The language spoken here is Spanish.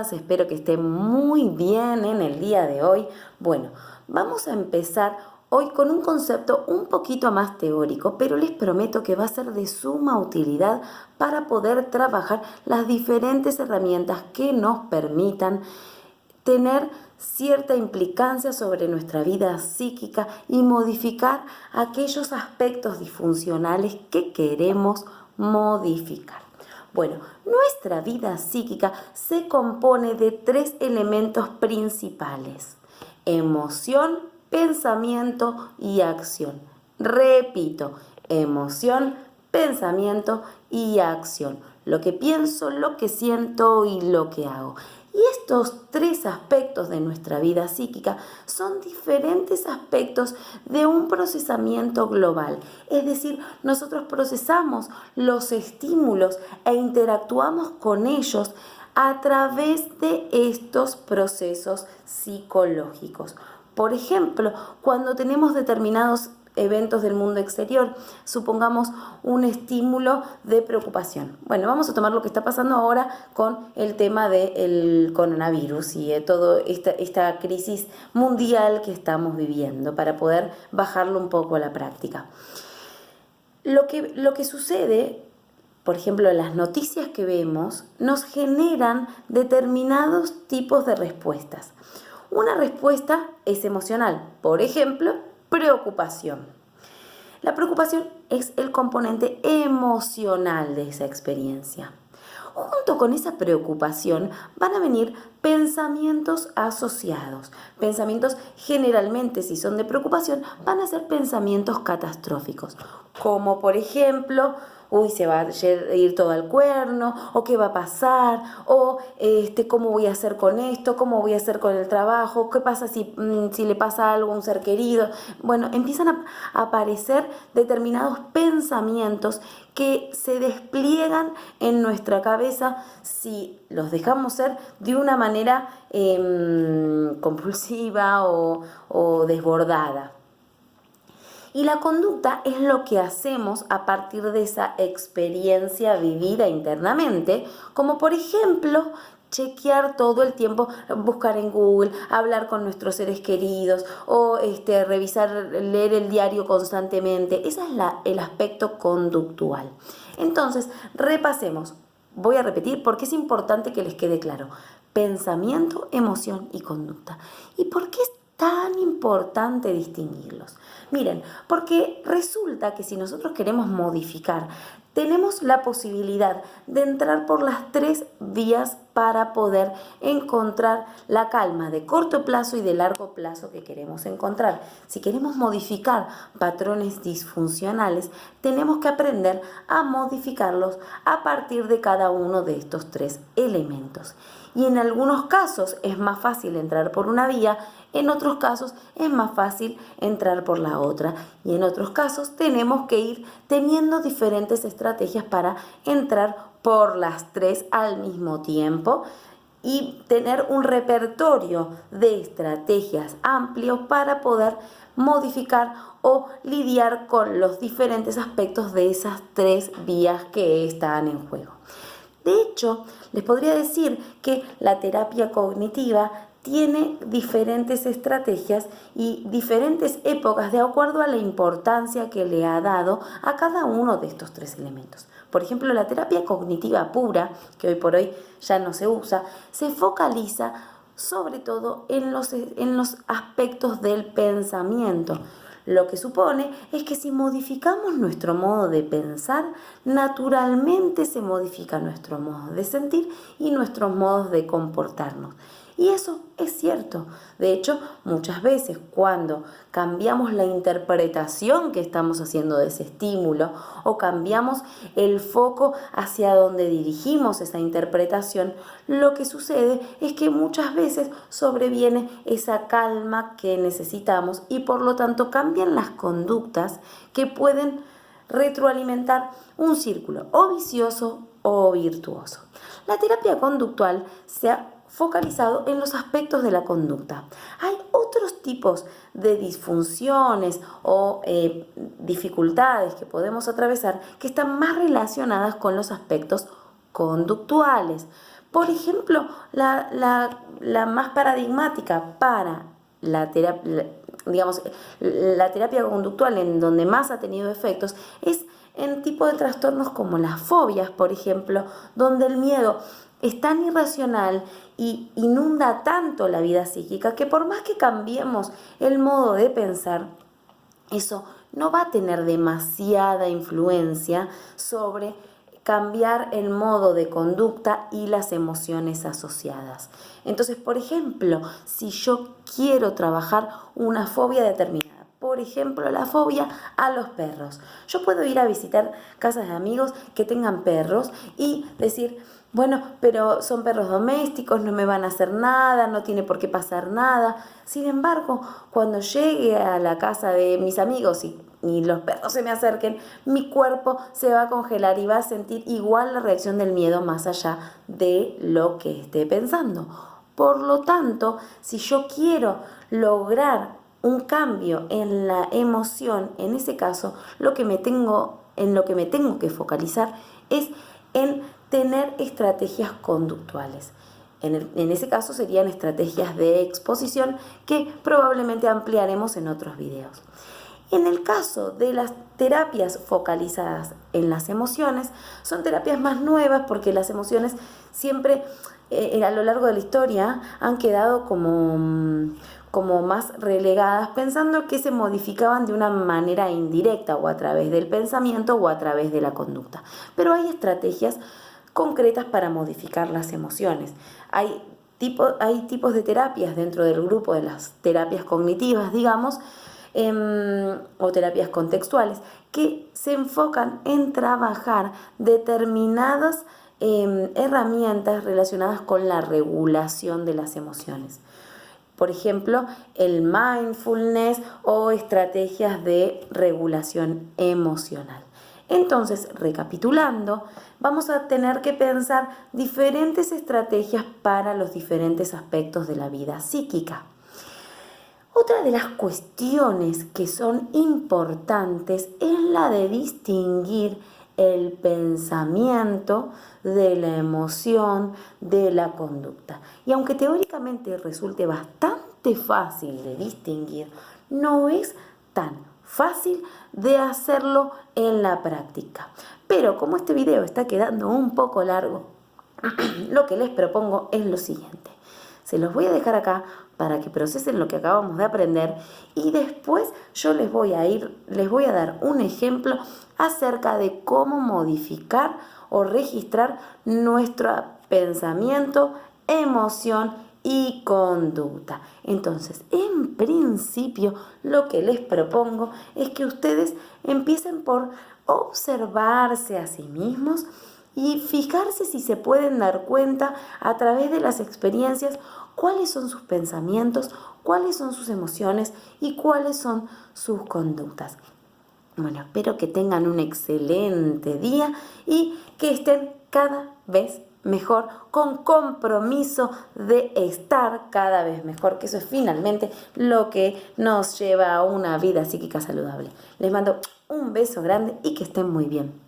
todas, espero que estén muy bien en el día de hoy. Bueno, vamos a empezar hoy con un concepto un poquito más teórico, pero les prometo que va a ser de suma utilidad para poder trabajar las diferentes herramientas que nos permitan tener cierta implicancia sobre nuestra vida psíquica y modificar aquellos aspectos disfuncionales que queremos modificar. Bueno, nuestra vida psíquica se compone de 3 elementos principales: emoción, pensamiento y acción. Repito, emoción, pensamiento y acción. Lo que pienso, lo que siento y lo que hago. Y estos 3 aspectos de nuestra vida psíquica son diferentes aspectos de un procesamiento global. Es decir, nosotros procesamos los estímulos e interactuamos con ellos a través de estos procesos psicológicos. Por ejemplo, cuando tenemos determinados eventos del mundo exterior, supongamos un estímulo de preocupación. Bueno, vamos a tomar lo que está pasando ahora con el tema del coronavirus y toda esta crisis mundial que estamos viviendo para poder bajarlo un poco a la práctica. Lo que sucede, por ejemplo, las noticias que vemos nos generan determinados tipos de respuestas. Una respuesta es emocional, por ejemplo, preocupación. La preocupación es el componente emocional de esa experiencia. Junto con esa preocupación van a venir pensamientos asociados. Pensamientos generalmente, si son de preocupación, van a ser pensamientos catastróficos, como por ejemplo, se va a ir todo al cuerno, o qué va a pasar, o cómo voy a hacer con esto, cómo voy a hacer con el trabajo, qué pasa si le pasa algo a un ser querido. Bueno, empiezan a aparecer determinados pensamientos que se despliegan en nuestra cabeza si los dejamos ser de una manera compulsiva o desbordada. Y la conducta es lo que hacemos a partir de esa experiencia vivida internamente, como por ejemplo chequear todo el tiempo, buscar en Google, hablar con nuestros seres queridos o revisar, leer el diario constantemente. Ese es el aspecto conductual. Entonces, repasemos. Voy a repetir porque es importante que les quede claro. Pensamiento, emoción y conducta. ¿Y por qué es tan importante distinguirlos? Miren, porque resulta que si nosotros queremos modificar, tenemos la posibilidad de entrar por las 3 vías para poder encontrar la calma de corto plazo y de largo plazo que queremos encontrar. Si queremos modificar patrones disfuncionales, tenemos que aprender a modificarlos a partir de cada uno de estos 3 elementos. Y en algunos casos es más fácil entrar por una vía, en otros casos es más fácil entrar por la otra y en otros casos tenemos que ir teniendo diferentes estrategias para entrar por las 3 al mismo tiempo y tener un repertorio de estrategias amplio para poder modificar o lidiar con los diferentes aspectos de esas 3 vías que están en juego. De hecho, les podría decir que la terapia cognitiva tiene diferentes estrategias y diferentes épocas de acuerdo a la importancia que le ha dado a cada uno de estos 3 elementos. Por ejemplo, la terapia cognitiva pura, que hoy por hoy ya no se usa, se focaliza sobre todo en los aspectos del pensamiento. Lo que supone es que si modificamos nuestro modo de pensar, naturalmente se modifica nuestro modo de sentir y nuestros modos de comportarnos. Y eso es cierto. De hecho, muchas veces cuando cambiamos la interpretación que estamos haciendo de ese estímulo o cambiamos el foco hacia donde dirigimos esa interpretación, lo que sucede es que muchas veces sobreviene esa calma que necesitamos y por lo tanto cambian las conductas que pueden retroalimentar un círculo o vicioso o virtuoso. La terapia conductual se ha focalizado en los aspectos de la conducta. Hay otros tipos de disfunciones o dificultades que podemos atravesar que están más relacionadas con los aspectos conductuales. Por ejemplo, la más paradigmática para la terapia, digamos, la terapia conductual en donde más ha tenido efectos es en tipo de trastornos como las fobias, por ejemplo, donde el miedo es tan irracional y inunda tanto la vida psíquica que por más que cambiemos el modo de pensar, eso no va a tener demasiada influencia sobre cambiar el modo de conducta y las emociones asociadas. Entonces, por ejemplo, si yo quiero trabajar una fobia determinada, por ejemplo, la fobia a los perros, yo puedo ir a visitar casas de amigos que tengan perros y decir, bueno, pero son perros domésticos, no me van a hacer nada, no tiene por qué pasar nada. Sin embargo, cuando llegue a la casa de mis amigos y los perros se me acerquen, mi cuerpo se va a congelar y va a sentir igual la reacción del miedo más allá de lo que esté pensando. Por lo tanto, si yo quiero lograr un cambio en la emoción, en ese caso, en lo que me tengo que focalizar es en tener estrategias conductuales. En ese caso serían estrategias de exposición que probablemente ampliaremos en otros videos. En el caso de las terapias focalizadas en las emociones, son terapias más nuevas porque las emociones siempre a lo largo de la historia han quedado como más relegadas, pensando que se modificaban de una manera indirecta o a través del pensamiento o a través de la conducta. Pero hay estrategias concretas para modificar las emociones. Hay tipos de terapias dentro del grupo de las terapias cognitivas, digamos, o terapias contextuales, que se enfocan en trabajar determinadas herramientas relacionadas con la regulación de las emociones. Por ejemplo, el mindfulness o estrategias de regulación emocional. Entonces, recapitulando, vamos a tener que pensar diferentes estrategias para los diferentes aspectos de la vida psíquica. Otra de las cuestiones que son importantes es la de distinguir el pensamiento de la emoción, de la conducta. Y aunque teóricamente resulte bastante fácil de distinguir, no es tan fácil de hacerlo en la práctica. Pero como este video está quedando un poco largo, lo que les propongo es lo siguiente. Se los voy a dejar acá para que procesen lo que acabamos de aprender y después yo les voy a dar un ejemplo acerca de cómo modificar o registrar nuestro pensamiento, emoción y conducta. Entonces, en principio, lo que les propongo es que ustedes empiecen por observarse a sí mismos y fijarse si se pueden dar cuenta a través de las experiencias cuáles son sus pensamientos, cuáles son sus emociones y cuáles son sus conductas. Bueno, espero que tengan un excelente día y que estén cada vez mejor, con compromiso de estar cada vez mejor, que eso es finalmente lo que nos lleva a una vida psíquica saludable. Les mando un beso grande y que estén muy bien.